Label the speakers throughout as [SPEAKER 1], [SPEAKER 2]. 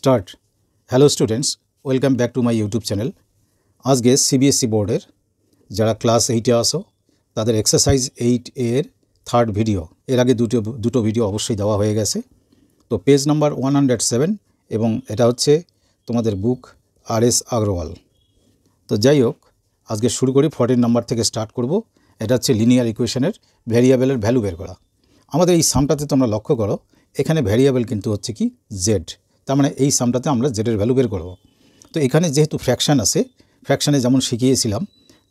[SPEAKER 1] Start. Hello students, welcome back to my YouTube channel. আজকে CBSE বোর্ডের যারা class 8-এ আসো তাদের এক্সারসাইজ 8 এর থার্ড ভিডিও, এর আগে দুটো ভিডিও অবশ্যই দেওয়া হয়ে গেছে। তো পেজ নাম্বার 107 এবং এটা হচ্ছে তোমাদের বুক আর.এস. আগরওয়াল। তো যাই হোক, আজকে শুরু করি 14 নাম্বার থেকে স্টার্ট করব। এটা হচ্ছে লিনিয়ার ইকুয়েশনের ভ্যারিয়েবলের ভ্যালু বের করা। আমাদের এই সামটাতে তোমরা লক্ষ্য করো, এখানে ভ্যারিয়েবল কিন্তু হচ্ছে কি জেড, তার মানে এই সামটাতে আমরা জেডের ভ্যালু বের করব। তো এখানে যেহেতু ফ্র্যাকশান আছে, ফ্র্যাকশানে যেমন শিখিয়েছিলাম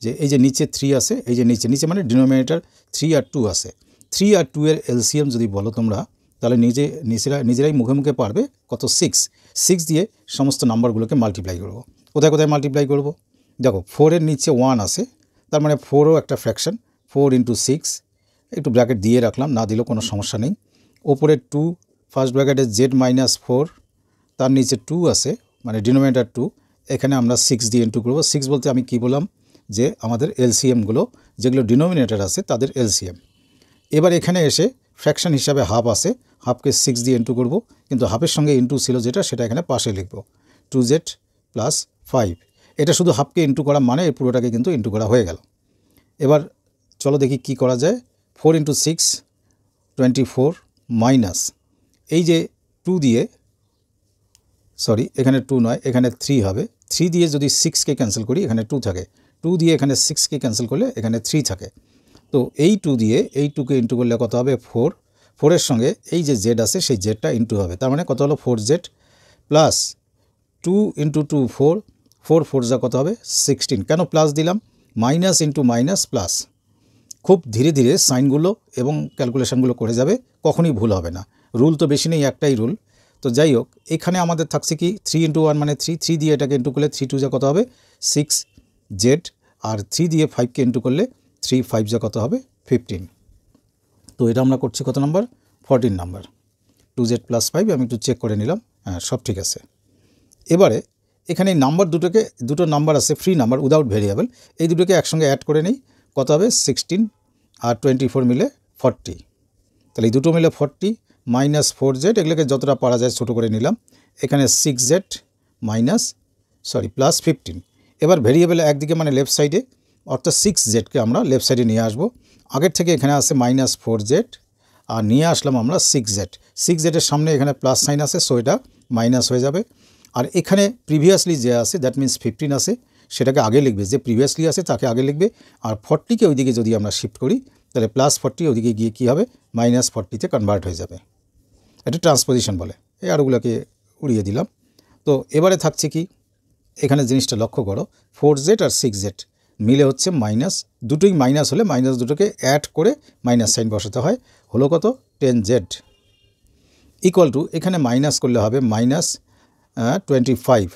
[SPEAKER 1] যে এই যে নিচে 3 আছে, এই যে নিচে মানে ডিনোমিনেটর 3 আর 2 আছে। 3 আর 2 এর এলসিএম যদি বলো তোমরা, তাহলে নিজেরাই মুখে মুখে পারবে কত, 6 দিয়ে সমস্ত নাম্বারগুলোকে মাল্টিপ্লাই করব। কোথায় কোথায় মাল্টিপ্লাই করব? দেখো 4 এর নিচে 1 আছে, তার মানে 4ও একটা ফ্র্যাকশান, 4 × 6, একটু ব্র্যাকেট দিয়ে রাখলাম, না দিলেও কোনো সমস্যা নেই। ওপরে 2, ফার্স্ট ব্র্যাকেটে z-4, তার নিচে 2 আছে, মানে ডিনোমিনেটর 2, এখানে আমরা 6 দিয়ে ইন্টু করব। 6 বলতে আমি কি বললাম, যে আমাদের এলসিএমগুলো যেগুলো ডিনোমিনেটর আছে তাদের এলসিএম। এবার এখানে এসে ফ্র্যাকশান হিসাবে হাফ আছে, হাফকে 6 দিয়ে ইন্টু করব, কিন্তু হাফের সঙ্গে ইন্টু ছিল যেটা, সেটা এখানে পাশে লিখব, 2z + 5। এটা শুধু হাফকে ইন্টু করা মানে এই পুরোটাকে কিন্তু ইন্টু করা হয়ে গেল। এবার চলো দেখি কি করা যায়। 4 × 6 24 মাইনাস এই যে 2 দিয়ে, সরি এখানে 2 নয়, এখানে 3 হবে। 3 দিয়ে যদি 6কে ক্যান্সেল করি, এখানে 2 থাকে। 2 দিয়ে এখানে 6কে ক্যান্সেল করলে এখানে 3 থাকে। তো এই 2 দিয়ে এই 2কে ইন্টু করলে কত হবে, 4। 4-এর সঙ্গে এই যে জেড আছে সেই জেডটা ইন্টু হবে, তার মানে কত হলো 4z প্লাস 2 × 2 4, 4 4 যা কত হবে 16। কেন প্লাস দিলাম? Minus into minus plus. খুব ধীরে ধীরে সাইনগুলো এবং ক্যালকুলেশনগুলো করে যাবে, কখনই ভুল হবে না। রুল তো বেশি নেই, একটাই রুল। তো যাই হোক, এখানে আমাদের থাকছে কি 3 × 1 মানে 3, 3 দিয়ে এটাকে ইন্টু করলে 3 2 যা কত হবে 6z, আর 3 দিয়ে 5কে ইন্টু করলে 3 5 যা কত হবে 15। তো এটা আমরা করছি কত নাম্বার, 14 নাম্বার। 2z + 5 আমি একটু চেক করে নিলাম, হ্যাঁ সব ঠিক আছে। এবারে এখানে এই নাম্বার দুটো নাম্বার আছে ফ্রি নাম্বার উইদাউট ভেরিয়েবল, এই দুটোকে একসঙ্গে অ্যাড করে নেই, কত হবে 16 আর 24 মিলে 40। তাহলে এই দুটো মিলে 40 মাইনাস 4z, এগুলোকে যতটা পারা যায় ছোটো করে নিলাম। এখানে 6z প্লাস 15। এবার ভেরিয়েবল একদিকে মানে লেফট সাইডে, অর্থাৎ 6zকে আমরা লেফট সাইডে নিয়ে আসবো। আগের থেকে এখানে আছে -4z, আর নিয়ে আসলাম আমরা 6z এর সামনে এখানে প্লাস সাইন আছে, সো এটা মাইনাস হয়ে যাবে। আর এখানে প্রিভিয়াসলি যে আছে, দ্যাট মিন্স 15 আছে, সেটাকে আগে লিখবে, যে প্রিভিয়াসলি আছে তাকে আগে লিখবে। আর 40কে ওইদিকে যদি আমরা শিফট করি, তাহলে +40 ওইদিকে গিয়ে কী হবে, -40তে কনভার্ট হয়ে যাবে। এটা ট্রান্সপোজিশন বলে। এই আরগুলোকে উড়িয়ে দিলাম। তো এবারে থাকছে কি, এখানে জিনিসটা লক্ষ্য করো, 4z আর 6z মিলে হচ্ছে মাইনাস, দুটোই মাইনাস হলে মাইনাস দুটোকে অ্যাড করে মাইনাস সাইন বসাতে হয়, হলো কত 10z ইকুয়াল টু, এখানে মাইনাস করলে হবে -25।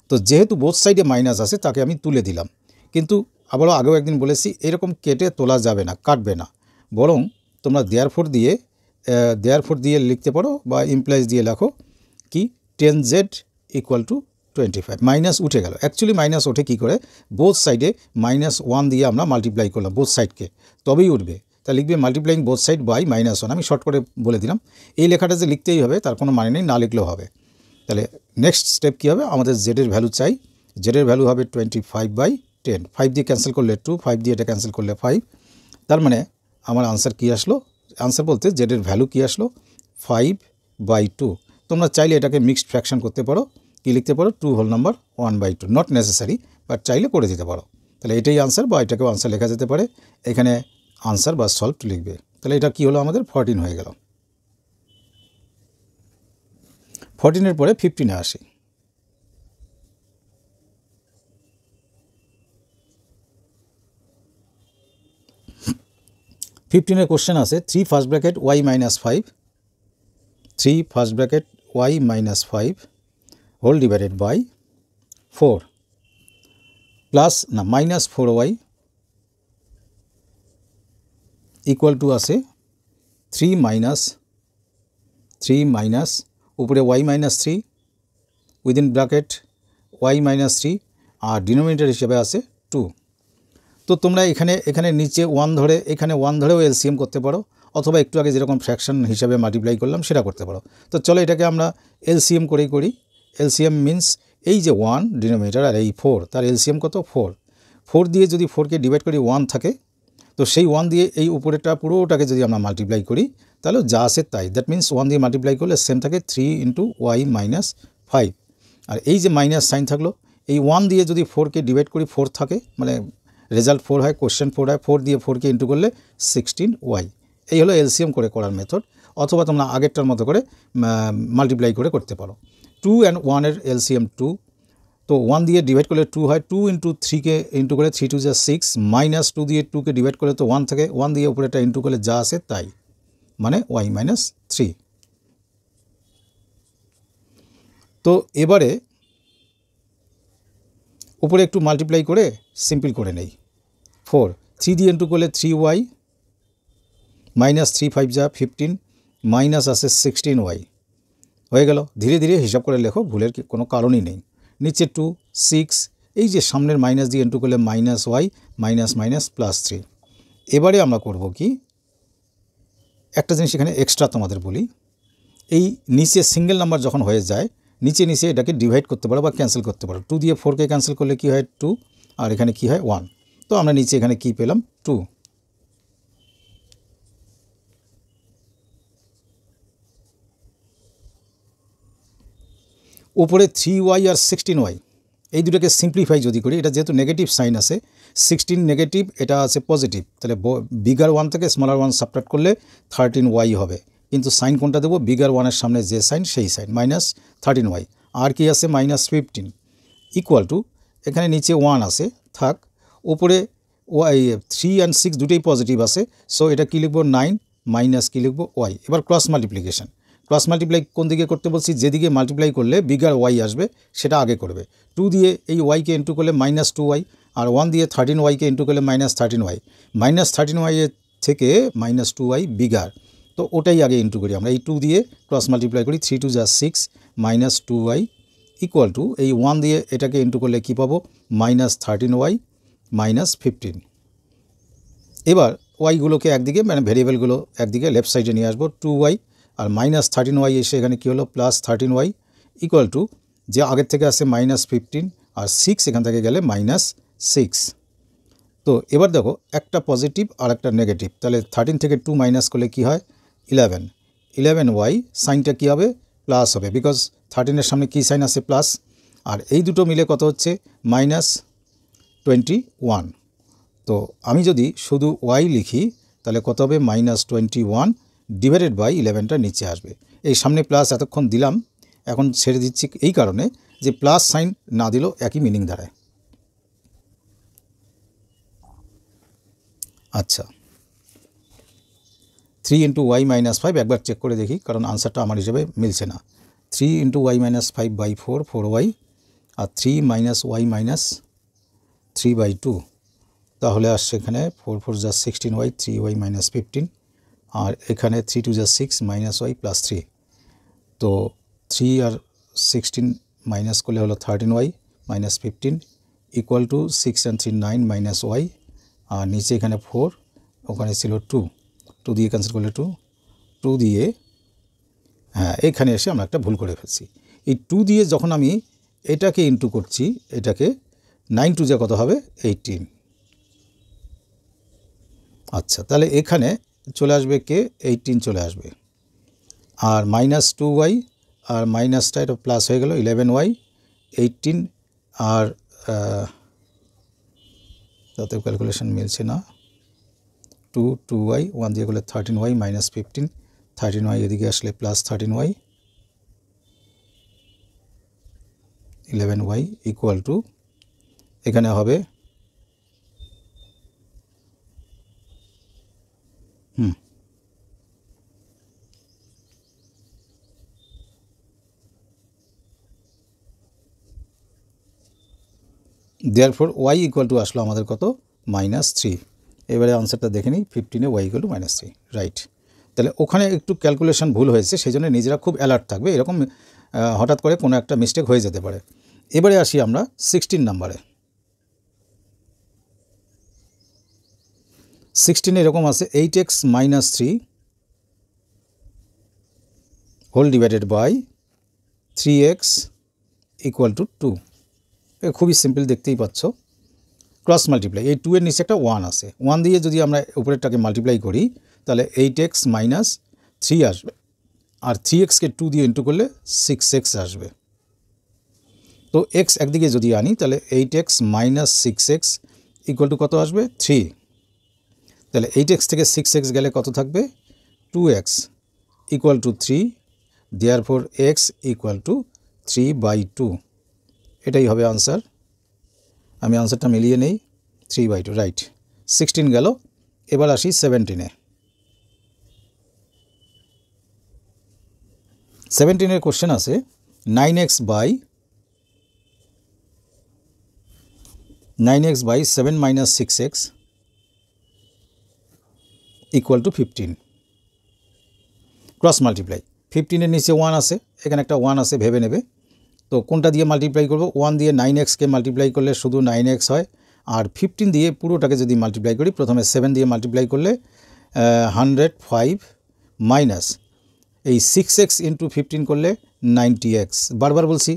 [SPEAKER 1] তো যেহেতু বোথ সাইডে মাইনাস আছে, তাকে আমি তুলে দিলাম। কিন্তু আবারও আগেও একদিন বলেছি, এরকম কেটে তোলা যাবে না, কাটবে না, বরং তোমরা দেয়ারফোর দিয়ে লিখতে পারো, বা ইমপ্লাইজ দিয়ে লেখো কি 10z = 25। মাইনাস উঠে গেল, অ্যাকচুয়ালি মাইনাস ওঠে কী করে, বোথ সাইডে -1 দিয়ে আমরা মাল্টিপ্লাই করলাম বোথ সাইডকে, তবেই উঠবে। তা লিখবে মাল্টিপ্লাইং বোথ সাইড বাই -1। আমি শর্ট করে বলে দিলাম, এই লেখাটা যে লিখতেই হবে তার কোনো মানে নেই, না লিখলেও হবে। তাহলে নেক্সট স্টেপ কী হবে, আমাদের জেডের ভ্যালু চাই। জেডের ভ্যালু হবে 25/10। 5 দিয়ে ক্যান্সেল করলে 2, 5 দিয়ে এটা ক্যান্সেল করলে 5। তার মানে আমার আনসার কী আসলো, আনসার বলতে জেডের ভ্যালু কী আসলো, 5/2। তোমরা চাইলে এটাকে মিক্সড ফ্র্যাকশন করতে পারো, কি লিখতে পারো, 2 whole number 1/2, not necessary, but চাইলে করে দিতে পারো। তাহলে এটাই আনসার, বা এটাকেও আনসার লেখা যেতে পারে। এখানে আনসার বা সলভড লিখবে। তাহলে এটা কী হলো, আমাদের 14 হয়ে গেল। 14-এর পরে 15-এ আসি। ফিফটিনের কোশ্চেন আছে 3 first bracket y - 5, 3 first bracket y - 5 whole divided by 4 plus না -4y ইকুয়াল টু আছে 3 মাইনাস উপরে y - 3 উইদিন ব্র্যাকেট y - 3, আর ডিনোমিনেটর হিসেবে আছে 2। তো তোমরা এখানে নিচে 1 ধরে, এখানে 1 ধরেও এলসিএম করতে পারো, অথবা একটু আগে যেরকম ফ্র্যাকশন হিসাবে মাল্টিপ্লাই করলাম সেটা করতে পারো। তো চলো এটাকে আমরা এলসিএম করেই করি। এলসিএম মিন্স এই যে 1 ডিনোমিনেটর আর এই 4, তার এলসিএম কত 4। 4 দিয়ে যদি 4কে ডিভাইড করি 1 থাকে, তো সেই 1 দিয়ে এই উপরেটা পুরোটাকে যদি আমরা মাল্টিপ্লাই করি তাহলে যা আসে তাই। দ্যাট মিন্স 1 দিয়ে মাল্টিপ্লাই করলে সেম থাকে 3 × y - 5। আর এই যে মাইনাস সাইন থাকলো, এই 1 দিয়ে যদি 4কে ডিভাইড করি 4 থাকে, মানে রেজাল্ট 4 হয়, কোশ্চেন 4 হয়। 4 দিয়ে 4কে ইন্টু করলে 16y। এই হলো এলসিএম করে করার মেথড। অথবা তোমরা আগেরটার মতো করে মাল্টিপ্লাই করে করতে পারো। 2 and 1 এর এলসিএম 2, তো 1 দিয়ে ডিভাইড করলে 2 হয়, 2 × 3কে ইন্টু করে 3 2 = 6, মাইনাস 2 দিয়ে 2কে ডিভাইড করলে তো 1 থাকে, 1 দিয়ে উপরেটা ইন্টু করলে যা আসে তাই, মানে y - 3। তো এবারে উপরে একটু মাল্টিপ্লাই করে সিম্পল করে নেই। 4, 3 দিয়ে ইন্টু করলে 3y, মাইনাস 3 5 = 15, মাইনাস আসে 16y। হয়ে গেল। ধীরে ধীরে হিসাব করে লেখো, ভুলের কোনো কারণই নেই। নিচে 2 6, এই যে সামনের মাইনাস দিয়ে ইন্টু করলে -y, মাইনাস মাইনাস +3। এবারে আমরা করব কি, একটা জিনিস এখানে এক্সট্রা তোমাদের বলি। এই নিচে সিঙ্গেল নাম্বার যখন হয়ে যায়, নিচে নিচে এটাকে ডিভাইড করতে পারো বা ক্যান্সেল করতে পারো। 2 দিয়ে 4কে ক্যান্সেল করলে কি হয় 2, আর এখানে কি হয় 1। তো আমরা নিচে এখানে কি পেলাম 2। উপরে 3y আর 16y, এই দুটোকে সিম্পলিফাই যদি করি, এটা যেহেতু নেগেটিভ সাইন আছে, 16 নেগেটিভ, এটা আছে পজিটিভ, তাহলে বিগার 1 থেকে স্মলার 1 সাবট্রাক্ট করলে 13y হবে। কিন্তু সাইন কোনটা দেবো, বিগার 1-এর সামনে যে সাইন সেই সাইন, -13y। আর কি আছে -15 ইকুয়াল টু, এখানে নিচে 1 আছে থাক, উপরে y 3 and 6 দুটোই পজিটিভ আছে, সো এটা কি লিখবো 9 মাইনাস কি লিখবো y। এবার ক্রস মাল্টিপ্লিকেশন। ক্রস মাল্টিপ্লাই কোন দিকে করতে বলছি, যেদিকে মাল্টিপ্লাই করলে বিগার y আসবে সেটা আগে করবে। 2 দিয়ে এই y-কে ইন্টু করলে -2y, আর 1 দিয়ে 13y-কে ইন্টু করলে -13y। -13y এর থেকে -2y বিগার, তো ওটাই আগে ইন্টু করি আমরা। এই 2 দিয়ে ক্রস মাল্টিপ্লাই করি, 3 2 = 6, -2y ইকুয়াল টু, এই 1 দিয়ে এটাকে ইন্টু করলে কি পাবো -13y -15। এবার ওয়াইগুলোকে একদিকে, মানে ভেরিয়েবলগুলো একদিকে লেফট সাইডে নিয়ে আসবো। 2y আর -13y এসে এখানে কী হলো +13y ইকুয়াল টু, যে আগের থেকে আসে -15 আর 6 এখান থেকে গেলে -6। তো এবার দেখো, একটা পজিটিভ আর একটা নেগেটিভ, তাহলে 13 থেকে 2 মাইনাস করলে কি হয় 11। 11y সাইনটা কী হবে প্লাস হবে, বিকজ 13-এর সামনে কী সাইন আছে প্লাস। আর এই দুটো মিলে কত হচ্ছে -21। তো আমি যদি শুধু y লিখি তাহলে কত হবে -21 ডিভাইডেড বাই 11টা নিচে আসবে। এই সামনে প্লাস এতক্ষণ দিলাম, এখন ছেড়ে দিচ্ছি এই কারণে যে প্লাস সাইন না দিলেও একই মিনিং দাঁড়ায়। আচ্ছা, 3 × y - 5 একবার চেক করে দেখি, কারণ আনসারটা আমার হিসেবে মিলছে না। 3 × y - 5/4 4y, আর 3 - y - 3/2, তাহলে আসছে এখানে 4 4 = 16y, 3y - 15, আর এখানে 3 2 = 6 -y +3। তো 3 আর 16 মাইনাস করলে হলো 13y -15 equal to 6 and 3 9 -y, আর নিচে এখানে 4, ওখানে ছিল 2, 2 দিয়ে ক্যান্সেল করলে 2 দিয়ে, হ্যাঁ এখানে এসে আমরা একটা ভুল করে ফেলছি। এই 2 দিয়ে যখন আমি এটাকে ইন্টু করছি, এটাকে 9 2 যা কত হবে 18। আচ্ছা, তাহলে এখানে চলে আসবে কে 18 চলে আসবে, আর -2y আর মাইনাসটা এটা প্লাস হয়ে গেল 11y 18, আর তাতে ক্যালকুলেশন মিলছে না। 2y 1 দিয়ে করলে 13y -15, 13y এদিকে আসলে +13y 11y ইকুয়াল টু, এখানে হবে দেয়ারফর y ইকুয়াল টু আসলো আমাদের কত -3। এবারে আনসারটা দেখে নিই, 15-এ y ইকুয়াল টু -3, রাইট। তাহলে ওখানে একটু ক্যালকুলেশন ভুল হয়েছে, সেই জন্য নিজেরা খুব অ্যালার্ট থাকবে, এরকম হঠাৎ করে কোনো একটা মিস্টেক হয়ে যেতে পারে। এবারে আসি আমরা 16 নাম্বারে। 16 এরকম আছে 8x - 3 whole divided by 3x equal to 2। খুবই সিম্পল, দেখতেই পাচ্ছ। ক্রস মাল্টিপ্লাই, এই 2 এর নিচে একটা 1 আছে, 1 দিয়ে যদি আমরা উপরেরটাকে মাল্টিপ্লাই করি তাহলে 8x মাইনাস 3 আসবে, আর 3xকে 2 দিয়ে ইন্টু করলে 6x আসবে। তো x একদিকে যদি আনি তাহলে 8x minus 6x equal two কত আসবে? 3। তাহলে 8x থেকে 6x গেলে কত থাকবে? 2x equal to 3, therefore x equal two 3/2। এটাই হবে আনসার। আমি আনসারটা মিলিয়ে নেই, 3/2, রাইট। 16 গেল, এবার আসি 17-এ। 17-এর কোশ্চেন আছে 9x by 7 minus 6x equal to 15। Cross multiply, 15-এর নিচে 1 আছে, এখানে একটা 1 আছে, ভেবে নেবে। তো কোনটা দিয়ে মাল্টিপ্লাই করব? 1 দিয়ে 9xকে মাল্টিপ্লাই করলে শুধু 9x হয়, আর 15 দিয়ে পুরোটাকে যদি মাল্টিপ্লাই করি, প্রথমে 7 দিয়ে মাল্টিপ্লাই করলে 105 মাইনাস এই 6x ইন্টু 15 করলে 90x। বারবার বলছি,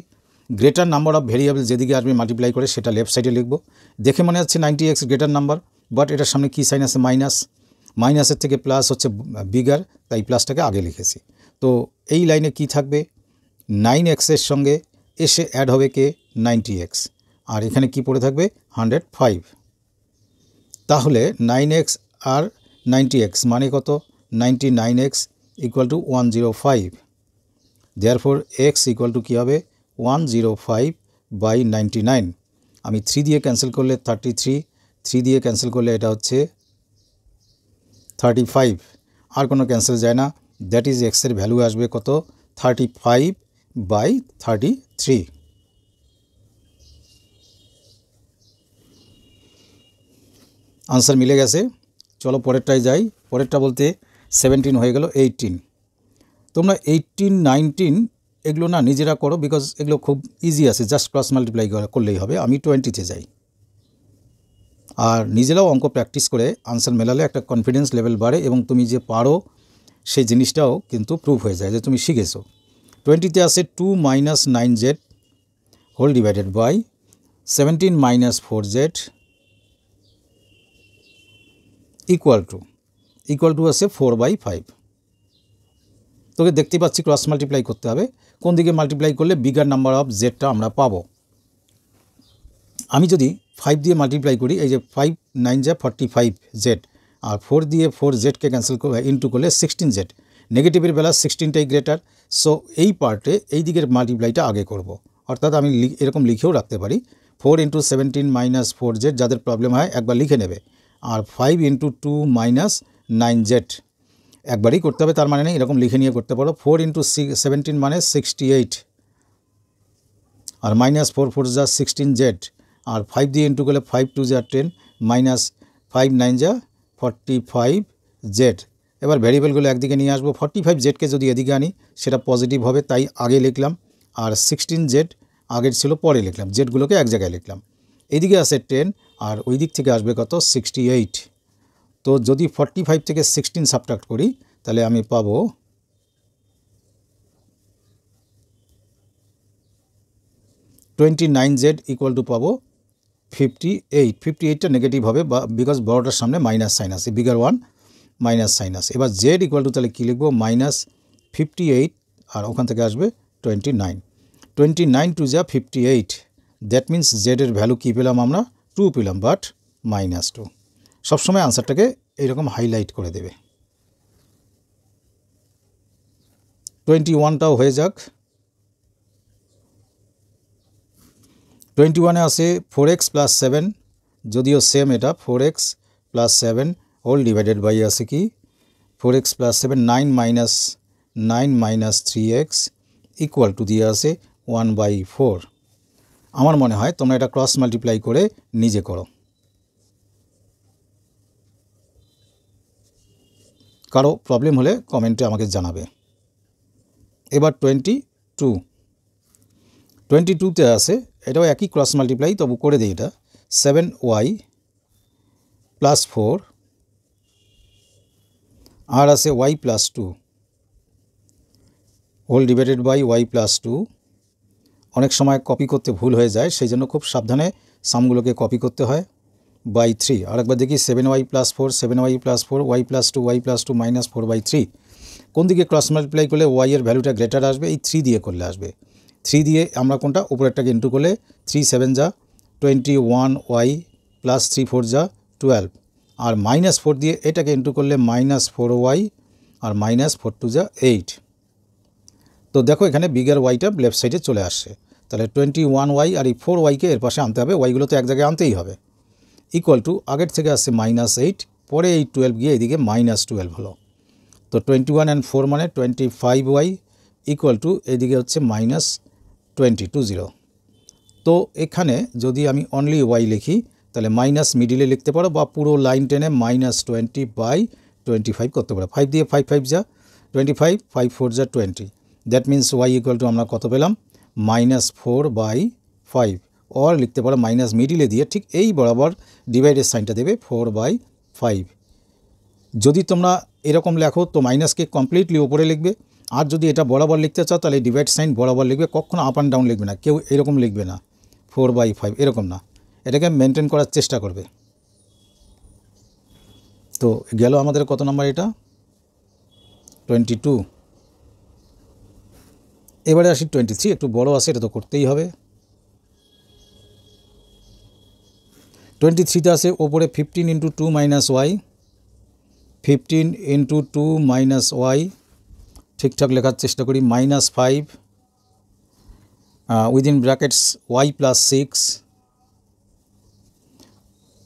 [SPEAKER 1] গ্রেটার নাম্বার অফ ভেরিয়েবল যেদিকে আসবে মাল্টিপ্লাই করে সেটা লেফট সাইডে লিখব। দেখে মনে হচ্ছে 90x গ্রেটার নাম্বার, বাট এটার সামনে কী সাইন আছে? মাইনাস। মাইনাসের থেকে প্লাস হচ্ছে বিগার, তাই প্লাসটাকে আগে লিখেছি। তো এই লাইনে কি থাকবে? 9x-এর সঙ্গে এসে অ্যাড হবে কে? 90x, আর এখানে কি পড়ে থাকবে? 105। তাহলে 9x আর 90x মানে কত? 99x equal to 105। Therefore x equal to কী হবে? 105/99। আমি 3 দিয়ে ক্যান্সেল করলে 33, 3 দিয়ে ক্যান্সেল করলে এটা হচ্ছে 35, আর কোনো ক্যান্সেল যায় না। দ্যাট ইজ এক্সের ভ্যালু আসবে কত? 35/33। আনসার মিলে গেছে। চলো পরেরটায় যাই। পরেরটা বলতে 17 হয়ে গেল, 18। তোমরা 18, 19 এগুলো না নিজেরা করো, বিকজ এগুলো খুব ইজি আছে, জাস্ট ক্রস মাল্টিপ্লাই করলেই হবে। আমি 20-তে যাই। আর নিজেরাও অঙ্ক প্র্যাকটিস করে আনসার মেলালে একটা কনফিডেন্স লেভেল বাড়ে, এবং তুমি যে পারো সেই জিনিসটাও কিন্তু প্রুভ হয়ে যায় যে তুমি শিখেছো। 20-তে আসে 2 minus 9z whole divided by 17 minus 4z equal to আছে 4/5। তোকে দেখতে পাচ্ছি ক্রস মাল্টিপ্লাই করতে হবে। কোন দিকে মাল্টিপ্লাই করলে বিগার নাম্বার অফ জেডটা আমরা পাবো? আমি যদি 5 দিয়ে মাল্টিপ্লাই করি, এই যে 5 9 যা 45z, আর 4 দিয়ে 4zকে ক্যান্সেল ইন্টু করলে 16z। নেগেটিভের বেলা 16টাই গ্রেটার, সো এই পার্টে এই দিকের মাল্টিপ্লাইটা আগে করব। অর্থাৎ আমি এরকম লিখেও রাখতে পারি 4 × 17 মাইনাস 4z। যাদের প্রবলেম হয় একবার লিখে নেবে। আর 5 × 2 মাইনাস 9z একবারই করতে হবে, তার মানে নেই, এরকম লিখে নিয়ে করতে পারো। 4 × 17 মানে 68, আর মাইনাস 4 4 যা 16z, আর 5 দিয়ে ইন্টু করলে 5 2 যা 10, মাইনাস 5 9 যা 45z। এবার ভ্যারিয়েবলগুলো একদিকে নিয়ে আসবো। 45zকে যদি এদিকে আনি সেটা পজিটিভ হবে, তাই আগে লিখলাম, আর 16z আগের ছিল পরে লিখলাম, জেডগুলোকে এক জায়গায় লিখলাম। এইদিকে আসে 10, আর ওই দিক থেকে আসবে কত? 68। তো যদি 45 থেকে 16 সাবট্রাক্ট করি তাহলে আমি পাবো 29z ইকুয়াল টু পাবো 58। 58টা নেগেটিভ হবে, বিকজ বড়টার সামনে মাইনাস সাইন আছে, বিগার 1 মাইনাস সাইন আছে। এবার z ইকুয়াল টু তাহলে কী লিখবো? -58, আর ওখান থেকে আসবে 29। 29 2 যা 58, দ্যাট মিন্স জেডের ভ্যালু কী পেলাম আমরা? 2 পেলাম, বাট -2। সবসময় আনসারটাকে এইরকম হাইলাইট করে দেবে। 21টাও হয়ে যাক। 21-এ আসে 4x + 7, যদিও সেম এটা 4x + 7 হোল ডিভাইডেড বাই আছে কি 4x + 7 9 minus 3x equal to দিয়ে আছে 1/4। আমার মনে হয় তোমরা এটা ক্রস মাল্টিপ্লাই করে নিজে করো। কারো প্রবলেম হলে কমেন্টে আমাকে জানাবে। এবার 22তে আছে, এটাও একই ক্রস মাল্টিপ্লাই, তবু করে দিই এটা। 7y + 4, আর আছে y + 2। Whole divided by Y plus 2। অনেক সময় কপি করতে ভুল হয়ে যায়, সেই জন্য খুব সাবধানে সামগুলোকে কপি করতে হয়। বাই 3। আরেকবার দেখি 7y plus 4, 7y plus 4, y plus 2, y plus 2 minus 4/3। কোন দিকে ক্রস মাল্টিপ্লাই করলে y এর ভ্যালুটা গ্রেটার আসবে? এই 3 দিয়ে করলে আসবে। 3 দিয়ে আমরা কোনটা উপরেরটাকে ইন্টু করলে 3 7 যা 21y প্লাস 3 4 যা 12, আর মাইনাস 4 দিয়ে এটাকে ইন্টু করলে মাইনাস 4y আর মাইনাস 4 2 যা 8। তো দেখো এখানে বিগার ওয়াইটা লেফট সাইডে চলে আসছে, তাহলে 21y আর এই 4yকে এর পাশে আনতে হবে, ওয়াইগুলো তো এক জায়গায় আনতেই হবে। ইকুয়াল টু আগের থেকে আসছে -8, পরে এই 12 গিয়ে এদিকে -12 হলো। তো 21 and 4 মানে 25y ইকুয়াল টু এদিকে হচ্ছে -20। তো এখানে যদি আমি অনলি y লিখি তাহলে মাইনাস মিডিলে লিখতে পারো বা পুরো লাইন টেনে -20/25 করতে পারো। 5 দিয়ে 5 5 যা 25, 5 4 যা 20। That means y equal to আমরা কত পেলাম? -4/5। অর লিখতে পারো মাইনাস মিডিলে দিয়ে ঠিক এই বরাবর ডিভাইডের সাইনটা দেবে 4/5। যদি তোমরা এরকম লেখো তো মাইনাসকে কমপ্লিটলি ওপরে লিখবে, আর যদি এটা বরাবর লিখতে চাও তাহলে ডিভাইড সাইন বরাবর লিখবে, কখনো আপ অ্যান্ড ডাউন লিখবে না, কেউ এরকম লিখবে না 4/5 এরকম না, এটাকে মেনটেন করার চেষ্টা করবে। তো গেল আমাদের কত নাম্বার? এটা 22। এবারে আসি 23, একটু বড় আছে, এটা তো করতেই হবে। 23তে আছে ওপরে 15 × 2 - y, 15 × 2 - y, ঠিকঠাক লেখার চেষ্টা করি, -5 within brackets y plus 6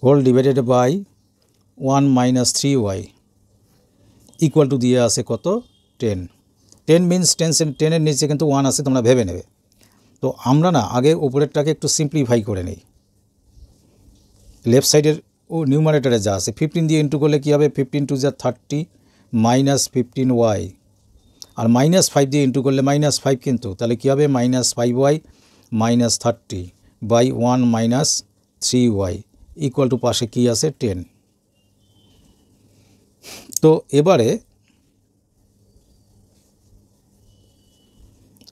[SPEAKER 1] whole divided by 1 - 3y equal to দিয়ে আসে কত? 10। 10 মিনস 10 এর নিচে কিন্তু 1 আছে, তোমরা ভেবে নেবে। তো আমরা না আগে উপরেরটাকে একটু সিম্পলিফাই করে নিই। লেফট সাইডের নিউমারেটারে যা আছে 15 দিয়ে ইন্টু করলে কী হবে? 15 2 যা 30 -15y, আর -5 দিয়ে ইন্টু করলে -5 কিন্তু, তাহলে কী হবে? -5y -30/1 - 3y ইকুয়াল টু পাশে কী আছে? 10। তো এবারে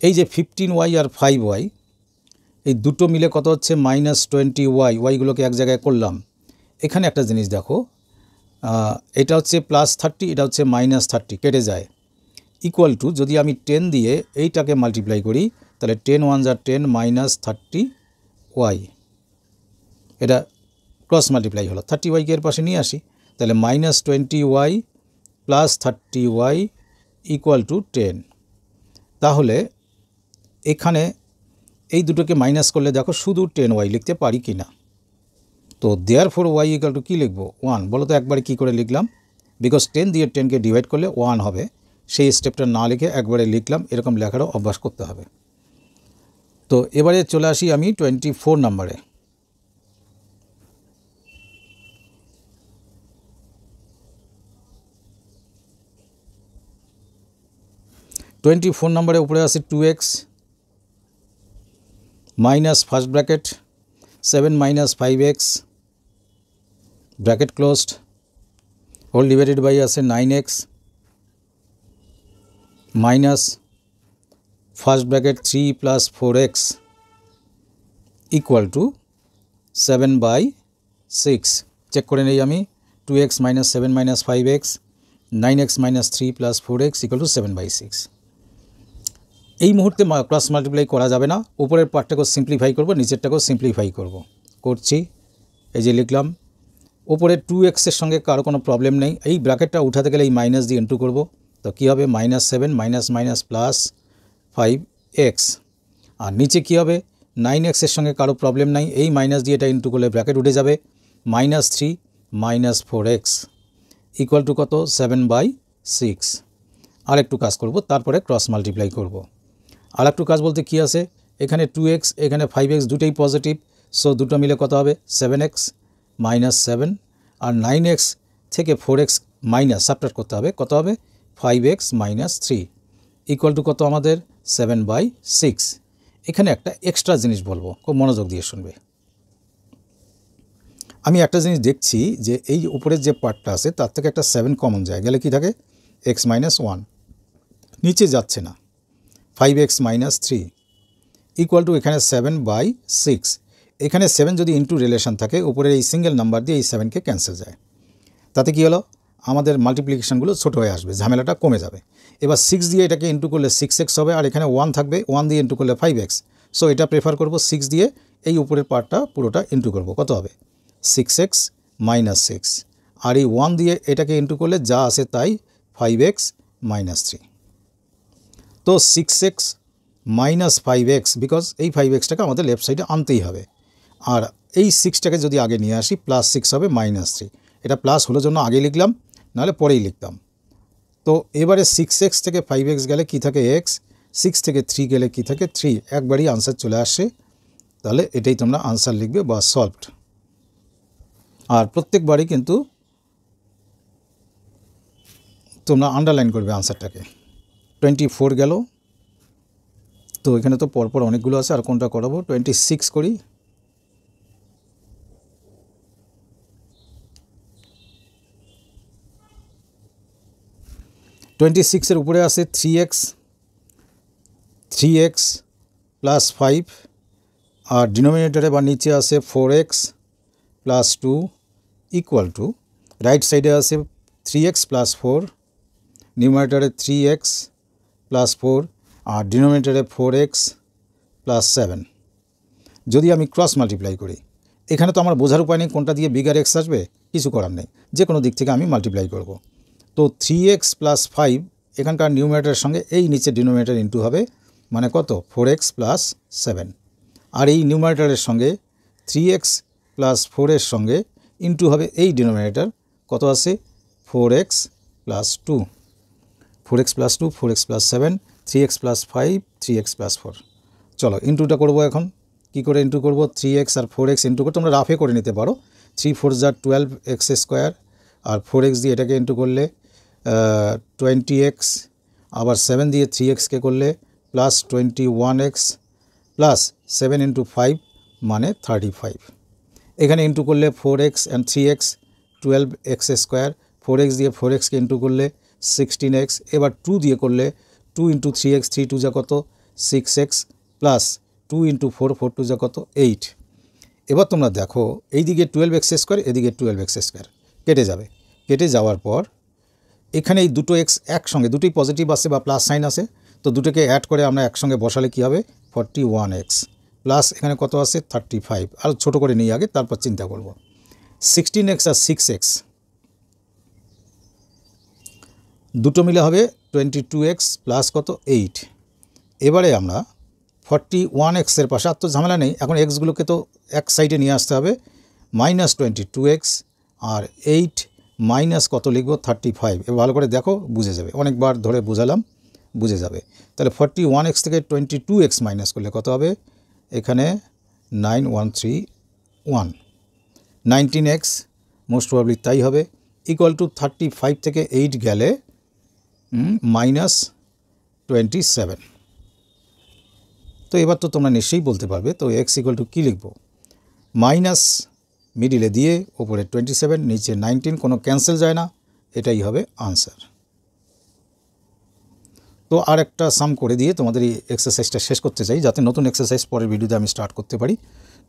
[SPEAKER 1] এই যে 15y আর 5y এই দুটো মিলে কত হচ্ছে? -20y। ওয়াইগুলোকে এক জায়গায় করলাম। এখানে একটা জিনিস দেখো, এটা হচ্ছে +30, এটা হচ্ছে -30, কেটে যায়। ইকুয়াল টু যদি আমি 10 দিয়ে এইটাকে মাল্টিপ্লাই করি তাহলে 10 1 যা 10 -30y, এটা ক্রস মাল্টিপ্লাই হলো। 30yকে এর পাশে নিয়ে আসি, তাহলে -20y + 30y ইকুয়াল টু 10। তাহলে এখানে এই দুটোকে মাইনাস করলে দেখো শুধু 10y লিখতে পারি কি না। তো দেয়ারফর y ইকুয়াল টু কী লিখবো? 1। বলো তো একবারে কী করে লিখলাম? বিকজ 10 দিয়ে 10কে ডিভাইড করলে 1 হবে, সেই স্টেপটা না লিখে একবারে লিখলাম, এরকম লেখারও অভ্যাস করতে হবে। তো এবারে চলে আসি আমি 24 নম্বরে। 24 নম্বরে উপরে আছে 2x minus first bracket 7 - 5x bracket closed whole divided by আছে 9x minus first bracket 3 + 4x equal to 7/6। Check করে নেই আমি, 2x - 7 - 5x 9x - 3 + 4x equal to 7/6। এই মুহূর্তে ক্রস মাল্টিপ্লাই করা যাবে না, উপরের পার্টটাকেও সিম্পলিফাই করব, নিচেরটাকেও সিম্পলিফাই করছি। এই যে লিখলাম, উপরে 2x এর সঙ্গে কারো কোনো প্রবলেম নেই, এই ব্র্যাকেটটা উঠাতে গেলে এই মাইনাস দিয়ে ইন্টু করব, তো কী হবে? -7 -5x, আর নিচে কী হবে? 9x এর সঙ্গে কারো প্রবলেম নাই, এই মাইনাস দিয়ে এটা ইন্টু করলে ব্র্যাকেট উঠে যাবে, -3 - 4x ইকুয়াল টু কত? 7/6। আর একটু কাজ করব, তারপরে ক্রস মাল্টিপ্লাই করব। আর একটু কাজ বলতে কী আছে? এখানে 2x এখানে 5x দুটোই পজিটিভ, সো দুটো মিলে কত হবে? 7x - 7, আর 9x থেকে 4x মাইনাস সাবট্রাক্ট করতে হবে, কত হবে? 5x - 3 ইকুয়াল টু কত আমাদের? 7/6। এখানে একটা এক্সট্রা জিনিস বলবো, খুব মনোযোগ দিয়ে শুনবে। আমি একটা জিনিস দেখছি যে এই উপরের যে পার্টটা আছে তার থেকে একটা 7 কমন যায়, গেলে কি থাকে? x - 1 নিচে যাচ্ছে না, 5x মাইনাস 3 ইকুয়াল টু এখানে 7/6। এখানে 7 যদি ইন্টু রিলেশন থাকে উপরের এই সিঙ্গেল নাম্বার দিয়ে এই 7কে ক্যান্সেল যায়, তাতে কী হলো আমাদের মাল্টিপ্লিকেশানগুলো ছোটো হয়ে আসবে, ঝামেলাটা কমে যাবে। এবার 6 দিয়ে এটাকে ইন্টু করলে 6x হবে, আর এখানে 1 থাকবে, 1 দিয়ে ইন্টু করলে 5x। সো এটা প্রেফার করব 6 দিয়ে এই উপরের পার্টটা পুরোটা ইন্টু করব, কত হবে 6x মাইনাস 6, আর এই 1 দিয়ে এটাকে ইন্টু করলে যা আসে তাই 5x মাইনাস 3। তো 6x মাইনাস 5x, বিকজ এই 5xটাকে আমাদের লেফট সাইডে আনতেই হবে, আর এই 6টাকে যদি আগে নিয়ে আসি প্লাস 6 হবে মাইনাস 3। এটা প্লাস হলো জন্য আগে লিখলাম, নাহলে পরেই লিখতাম। তো এবারে 6x থেকে 5x গেলে কি থাকে x, 6 থেকে 3 গেলে কি থাকে 3, একবারই আনসার চলে আসে। তাহলে এটাই তোমরা আনসার লিখবে বা সলভড। আর প্রত্যেকবারই কিন্তু তোমরা আন্ডারলাইন করবে আনসারটাকে। 24 গেল, তো এখানে তো পরপর অনেকগুলো আছে, আর কোনটা করাবো 26 করি। এর উপরে আছে 3x প্লাস 5, আর ডিনোমিনেটরে বা নিচে আছে 4x plus 2 equal to right সাইডে আছে 3x প্লাস 4, নিউমারেটরে 3x প্লাস 4, আর ডিনোমিনেটরে 4x প্লাস 7। যদি আমি ক্রস মাল্টিপ্লাই করি, এখানে তো আমার বোঝার উপায় নেই কোনটা দিয়ে বিগার এক্স আসবে, কিছু করার নেই, যে কোনো দিক থেকে আমি মাল্টিপ্লাই করব। তো 3x প্লাস 5 এখানকার নিউমারেটরের সঙ্গে এই নিচে ডিনোমিনেটর ইন্টু হবে, মানে কত 4x প্লাস 7, আর এই নিউমারেটরের সঙ্গে 3x প্লাস 4-এর সঙ্গে ইন্টু হবে এই ডিনোমিনেটর, কত আছে 4x plus 2, 4x plus 2, 4x plus 7, 3x plus 5, 3x plus 4। চলো ইন্টুটা করবো এখন। কি করে ইন্টু করব, 3x আর 4x ইন্টু করে তোমরা রাফে করে নিতে পারো। 3 4 = 12x স্কোয়ার, আর 4x দিয়ে এটাকে ইন্টু করলে 20x, আবার 7 দিয়ে 3xকে করলে প্লাস 21x প্লাস 7 × 5 মানে 35। এখানে ইন্টু করলে 4x and 3x 12x square, 4x দিয়ে 4xকে ইন্টু করলে 16x, এবার 2 দিয়ে করলে 2 × 3x, 3 2 যা কত 6x প্লাস 2 × 4 4 2 যা কত 8। এবার তোমরা দেখো এইদিকে 12x স্কোয়ার, এদিকে 12x স্কোয়ার কেটে যাবে, কেটে যাওয়ার পর এখানে এই দুটো x একসঙ্গে, দুটোই পজিটিভ আসে বা প্লাস সাইন আসে, তো দুটোকে অ্যাড করে আমরা একসঙ্গে বসালে কী হবে 41x প্লাস এখানে কত আছে 35, আর ছোটো করে নিই আগে, তারপর চিন্তা করব। 16x আর 6x দুটো মিলে হবে 22x প্লাস কত 8। এবারে আমরা 41x এর পাশে আর তো ঝামেলা নেই, এখন এক্সগুলোকে তো এক সাইডে নিয়ে আসতে হবে, মাইনাস 22x আর 8 মাইনাস কত লিখব 35। এবার ভালো করে দেখো বুঝে যাবে, অনেকবার ধরে বোঝালাম, বুঝে যাবে। তাহলে 41x থেকে 22x মাইনাস করলে কত হবে, এখানে 9131, 19x মোস্ট প্রবাবলি তাই হবে, ইকুয়াল টু 35 থেকে 8 গেলে মাইনাস 27। তো এবার তো তোমরা নিশ্চয়ই বলতে পারবে, তো x ইকুয়াল টু কী লিখব, মাইনাস মিডিলে দিয়ে ওপরে 27 নিচে 19, কোনো ক্যান্সেল যায় না, এটাই হবে আনসার। তো আর একটা সাম করে দিয়ে তোমাদের এই এক্সারসাইজটা শেষ করতে চাই, যাতে নতুন এক্সারসাইজ পরের ভিডিওতে আমি স্টার্ট করতে পারি।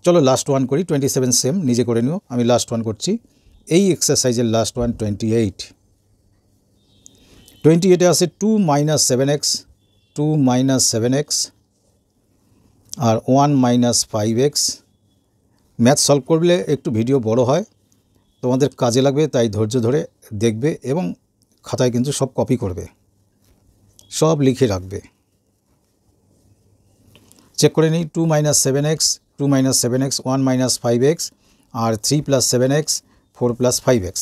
[SPEAKER 1] চলো লাস্ট ওয়ান করি, 27 সেম নিজে করে নিও, আমি লাস্ট ওয়ান করছি। এই এক্সারসাইজের লাস্ট ওয়ান 28 আছে 2 - 7x, 2 - 7x আর 1 - 5x। ম্যাথ সলভ করলে একটু ভিডিও বড় হয়, তোমাদের কাজে লাগবে, তাই ধৈর্য ধরে দেখবে এবং খাতায় কিন্তু সব কপি করবে, সব লিখে রাখবে। চেক করে নিই, 2 - 7x, 2 - 7x, 1 - 5x আর 3 + 7x, 4 + 5x।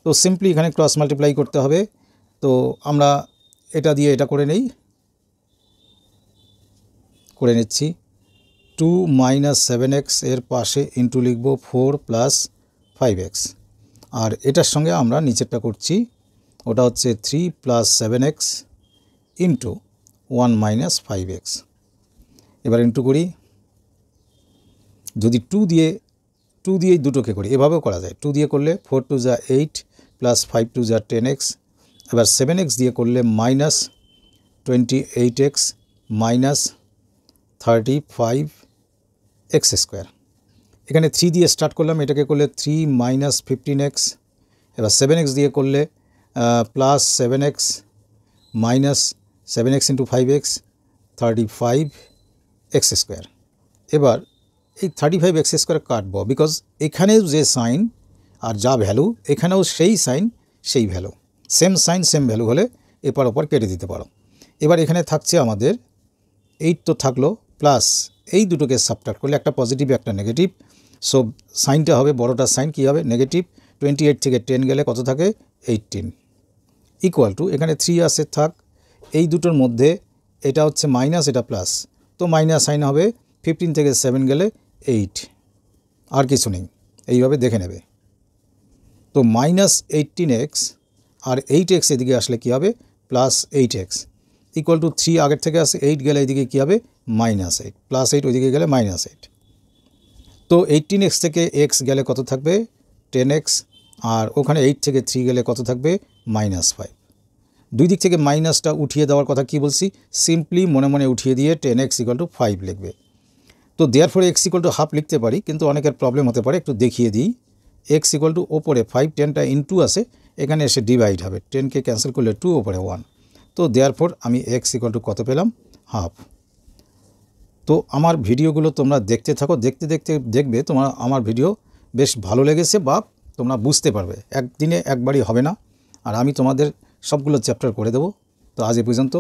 [SPEAKER 1] তো সিম্পলি এখানে ক্রস মাল্টিপ্লাই করতে হবে, তো আমরা এটা দিয়ে এটা করে নিচ্ছি। 2 - 7x এর পাশে ইন্টু লিখব 4 + 5x, আর এটার সঙ্গে আমরা নিচেরটা করছি, ওটা হচ্ছে 3 + 7x ইন্টু 1 - 5x। এবার ইন্টু করি, যদি 2 দিয়েই দুটোকে করি, এভাবেও করা যায়। 2 দিয়ে করলে 4 2 = 8 প্লাস 5 2 = 10x। এবার 7x দিয়ে করলে -28x মাইনাস 35x স্কোয়ার। এখানে 3 দিয়ে স্টার্ট করলাম, এটাকে করলে 3 মাইনাস 15x, এবার 7x দিয়ে করলে plus 7x minus 7x into 5x 35x square. এবার এই 35x স্কোয়ার কাটবো, বিকজ এখানেও যে সাইন আর যা ভ্যালু এখানেও সেই সাইন সেই value, same sign same value হলে এপার ওপর কেটে দিতে পারো। এবার এখানে থাকছে আমাদের 8 তো থাকলো, প্লাস এই দুটোকে সাবট্রাক্ট করলে একটা পজিটিভ একটা নেগেটিভ, সো সাইনটা হবে বড়টা সাইন কী হবে নেগেটিভ। 28 থেকে 10 গেলে কত থাকে 18, ইকুয়াল টু এখানে 3 আসে থাক, এই দুটোর মধ্যে এটা হচ্ছে মাইনাস এটা প্লাস, তো মাইনাস সাইন হবে 15 থেকে 7 গেলে 8, আর কিছু নেই, এইভাবে দেখে নেবে। তো মাইনাস 18x আর 8x এদিকে আসলে কী হবে প্লাস 8x, ইকুয়াল টু 3 আগের থেকে আসে 8 গেলে এইদিকে কী হবে -8, প্লাস 8 ওইদিকে গেলে -8। তো 18x থেকে x গেলে কত থাকবে 10x, আর ওখানে 8 থেকে 3 গেলে কত থাকবে -5। দুই দিক থেকে মাইনাসটা উঠিয়ে দেওয়ার কথা কি বলছি, সিম্পলি মনে মনে উঠিয়ে দিয়ে 10x ইকুয়াল টু 5 লিখবে। তো দেয়ার ফলে x ইকুয়াল টু হাফ লিখতে পারি, কিন্তু অনেকের প্রবলেম হতে পারে, একটু দেখিয়ে দিই। x ইকুয়াল টু ওপরে 5, 10টা ইনটু আসে, এখানে এসে ডিভাইড হবে, 10কে ক্যান্সেল করলে 2, ওপরে 1, তো দেয়ার ফর আমি x ইকুয়াল টু কত পেলাম হাফ। তো আমার ভিডিওগুলো তোমরা দেখতে থাকো, দেখতে দেখতে দেখবে তোমার আমার ভিডিও বেশ ভালো লেগেছে বা তোমরা বুঝতে পারবে, একদিনে একবারই হবে না, আর আমি তোমাদের সবগুলো চ্যাপ্টার করে দেবো। তো আজ এ পর্যন্ত।